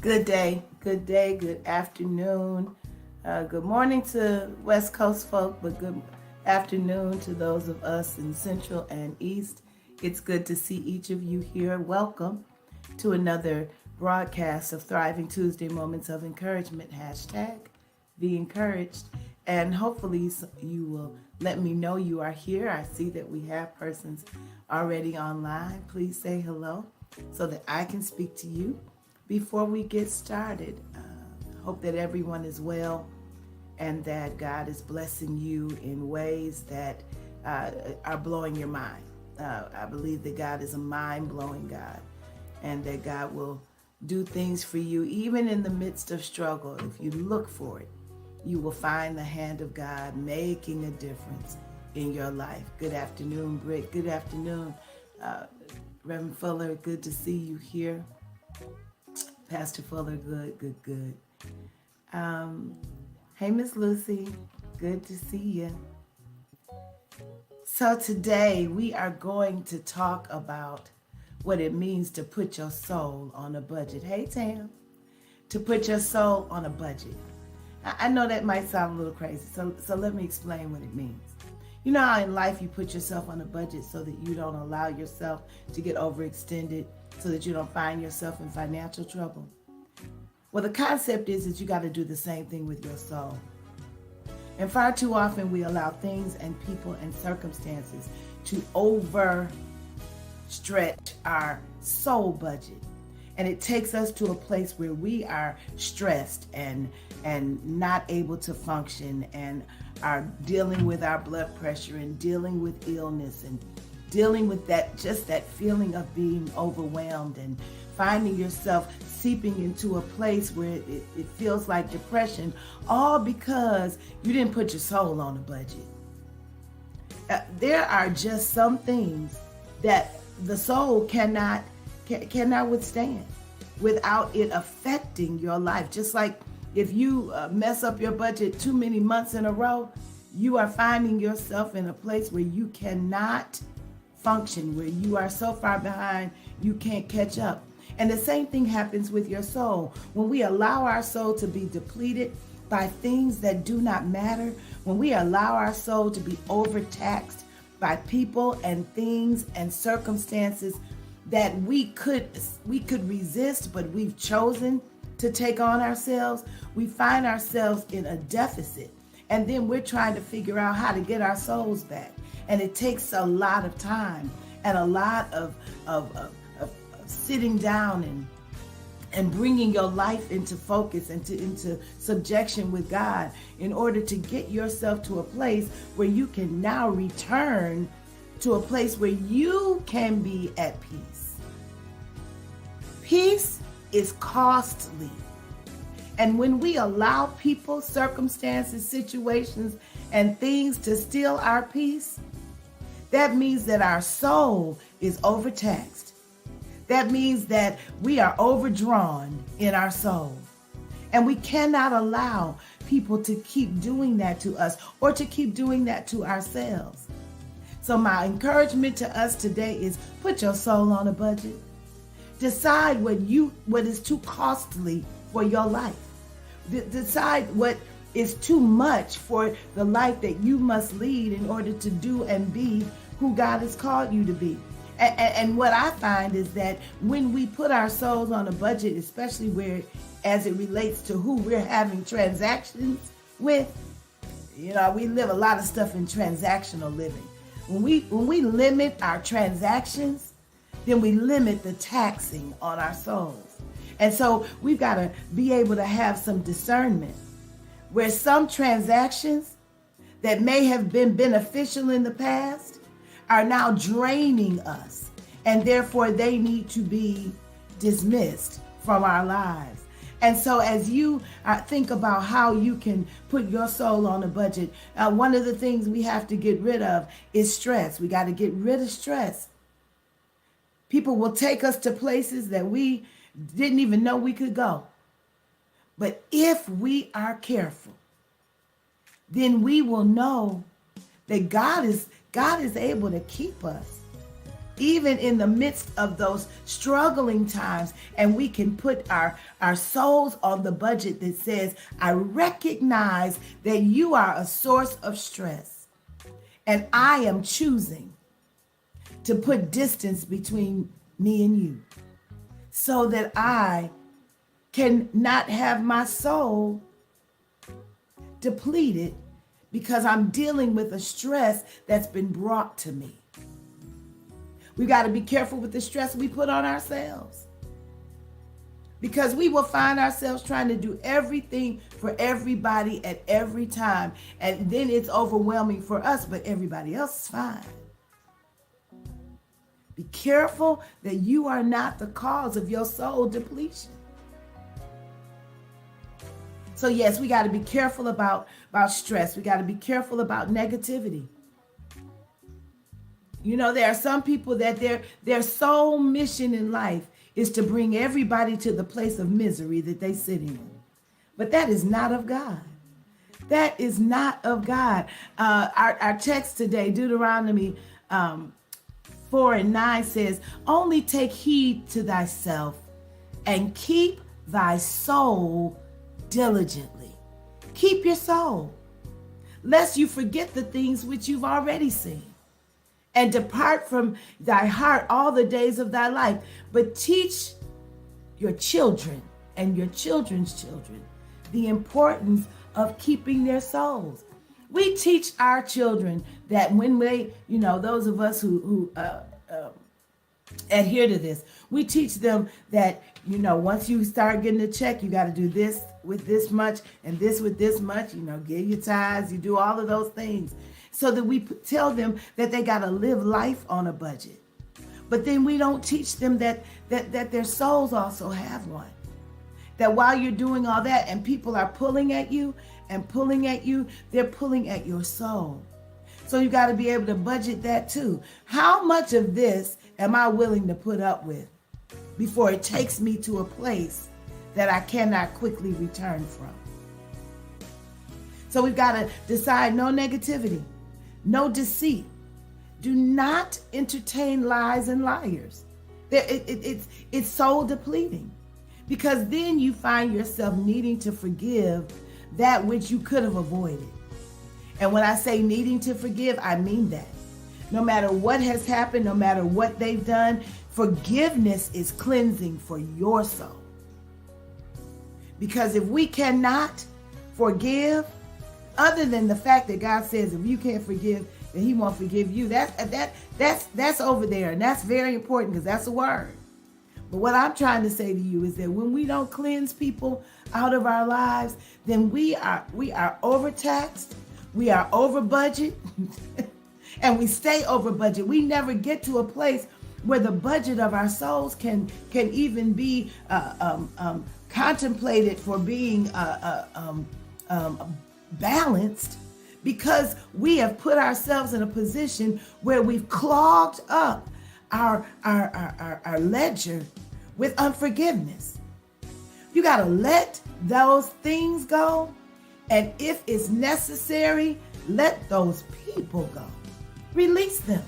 Good day, good afternoon. Good morning to West Coast folk, but good afternoon to those of us in Central and East. It's good to see each of you here. Welcome to another broadcast of Thriving Tuesday Moments of Encouragement, hashtag Be Encouraged. And hopefully you will let me know you are here. I see that we have persons already online. Please say hello so that I can speak to you. Before we get started, hope that everyone is well and that God is blessing you in ways that are blowing your mind. I believe that God is a mind-blowing God and that God will do things for you even in the midst of struggle. If you look for it, you will find the hand of God making a difference in your life. Good afternoon, Britt. Good afternoon, Reverend Fuller. Good to see you here. Pastor Fuller, good. Hey, Miss Lucy, good to see you. So today we are going to talk about what it means to put your soul on a budget. Hey, Tam, to put your soul on a budget. I know that might sound a little crazy, so let me explain what it means. You know how in life you put yourself on a budget so that you don't allow yourself to get overextended, so that you don't find yourself in financial trouble? Well, the concept is that you got to do the same thing with your soul. And far too often we allow things and people and circumstances to overstretch our soul budget. And it takes us to a place where we are stressed and not able to function and are dealing with our blood pressure and dealing with illness and dealing with that feeling of being overwhelmed and finding yourself seeping into a place where it feels like depression, all because you didn't put your soul on a budget. There are just some things that the soul cannot withstand without it affecting your life. Just like if you mess up your budget too many months in a row, you are finding yourself in a place where you cannot function, where you are so far behind you can't catch up. And the same thing happens with your soul. When we allow our soul to be depleted by things that do not matter, when we allow our soul to be overtaxed by people and things and circumstances that we could resist, but we've chosen to take on ourselves, we find ourselves in a deficit. And then we're trying to figure out how to get our souls back. And it takes a lot of time and a lot of sitting down and bringing your life into focus and into subjection with God in order to get yourself to a place where you can now return to a place where you can be at peace. Peace is costly. And when we allow people, circumstances, situations, and things to steal our peace, that means that our soul is overtaxed. That means that we are overdrawn in our soul. And we cannot allow people to keep doing that to us or to keep doing that to ourselves. So my encouragement to us today is put your soul on a budget. Decide what is too costly for your life. Decide what is too much for the life that you must lead in order to do and be who God has called you to be. And what I find is that when we put our souls on a budget, especially where as it relates to who we're having transactions with, we live a lot of stuff in transactional living. When we limit our transactions, then we limit the taxing on our souls. And so we've got to be able to have some discernment where some transactions that may have been beneficial in the past are now draining us, and therefore they need to be dismissed from our lives. And so as you think about how you can put your soul on a budget, one of the things we have to get rid of is stress. We got to get rid of stress. People will take us to places that we didn't even know we could go. But if we are careful, then we will know that God is able to keep us even in the midst of those struggling times, and we can put our souls on the budget that says, I recognize that you are a source of stress, and I am choosing to put distance between me and you so that I can not have my soul depleted because I'm dealing with a stress that's been brought to me. We got to be careful with the stress we put on ourselves, because we will find ourselves trying to do everything for everybody at every time. And then it's overwhelming for us, but everybody else is fine. Be careful that you are not the cause of your soul depletion. So yes, we got to be careful about stress. We got to be careful about negativity. You know, there are some people that their sole mission in life is to bring everybody to the place of misery that they sit in. But that is not of God. That is not of God. Our text today, Deuteronomy 4:9 says, only take heed to thyself and keep thy soul diligently. Keep your soul, lest you forget the things which you've already seen, and depart from thy heart all the days of thy life. But teach your children and your children's children the importance of keeping their souls. We teach our children that when they, those of us who adhere to this, we teach them that, once you start getting a check, you got to do this with this much and this with this much, give your tithes, you do all of those things. So that we tell them that they got to live life on a budget. But then we don't teach them that their souls also have one. That while you're doing all that and people are pulling at you, they're pulling at your soul. So you got to be able to budget that too. How much of this am I willing to put up with before it takes me to a place that I cannot quickly return from? So we've got to decide no negativity, no deceit. Do not entertain lies and liars. It's soul depleting, because then you find yourself needing to forgive that which you could have avoided. And when I say needing to forgive, I mean that. No matter what has happened, no matter what they've done, forgiveness is cleansing for your soul. Because if we cannot forgive, other than the fact that God says if you can't forgive, then he won't forgive you. That's over there, and that's very important because that's a word. But what I'm trying to say to you is that when we don't cleanse people out of our lives, then we are overtaxed, we are over budget, and we stay over budget. We never get to a place where the budget of our souls can even be contemplated for being balanced, because we have put ourselves in a position where we've clogged up our ledger with unforgiveness. You got to let those things go, and if it's necessary, let those people go. Release them.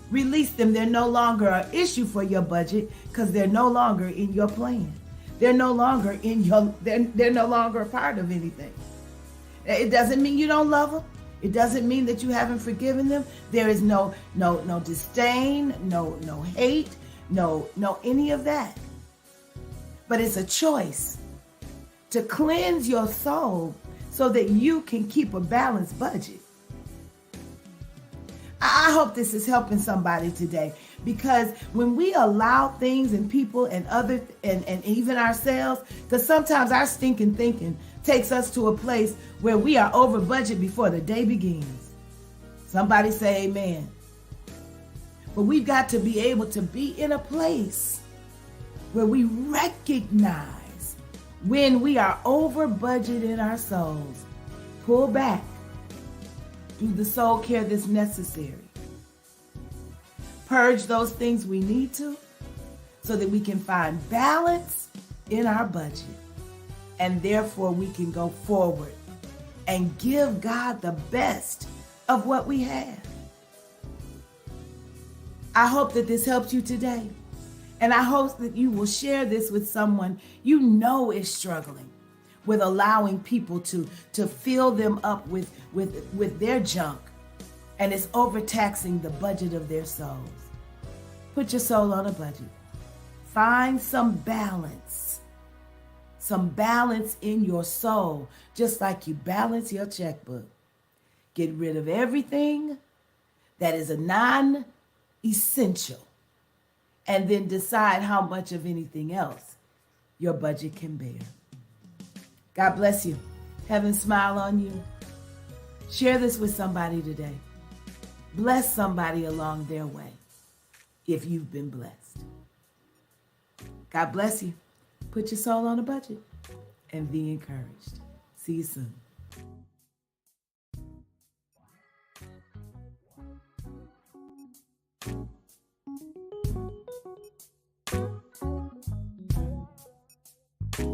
Release them. They're no longer an issue for your budget because they're no longer in your plan. They're no longer they're no longer a part of anything. It doesn't mean you don't love them. It doesn't mean that you haven't forgiven them. There is no disdain, no hate, no any of that. But it's a choice to cleanse your soul so that you can keep a balanced budget. I hope this is helping somebody today, because when we allow things and people and others and even ourselves, because sometimes our stinking thinking takes us to a place where we are over budget before the day begins. Somebody say amen. But we've got to be able to be in a place where we recognize when we are over budget in our souls. Pull back. Do the soul care that's necessary. Purge those things we need to, so that we can find balance in our budget. And therefore we can go forward and give God the best of what we have. I hope that this helps you today. And I hope that you will share this with someone you know is struggling with allowing people to fill them up with their junk, and it's overtaxing the budget of their souls. Put your soul on a budget. Find some balance in your soul, just like you balance your checkbook. Get rid of everything that is a non-essential, and then decide how much of anything else your budget can bear. God bless you. Heaven smile on you. Share this with somebody today. Bless somebody along their way if you've been blessed. God bless you. Put your soul on a budget and be encouraged. See you soon.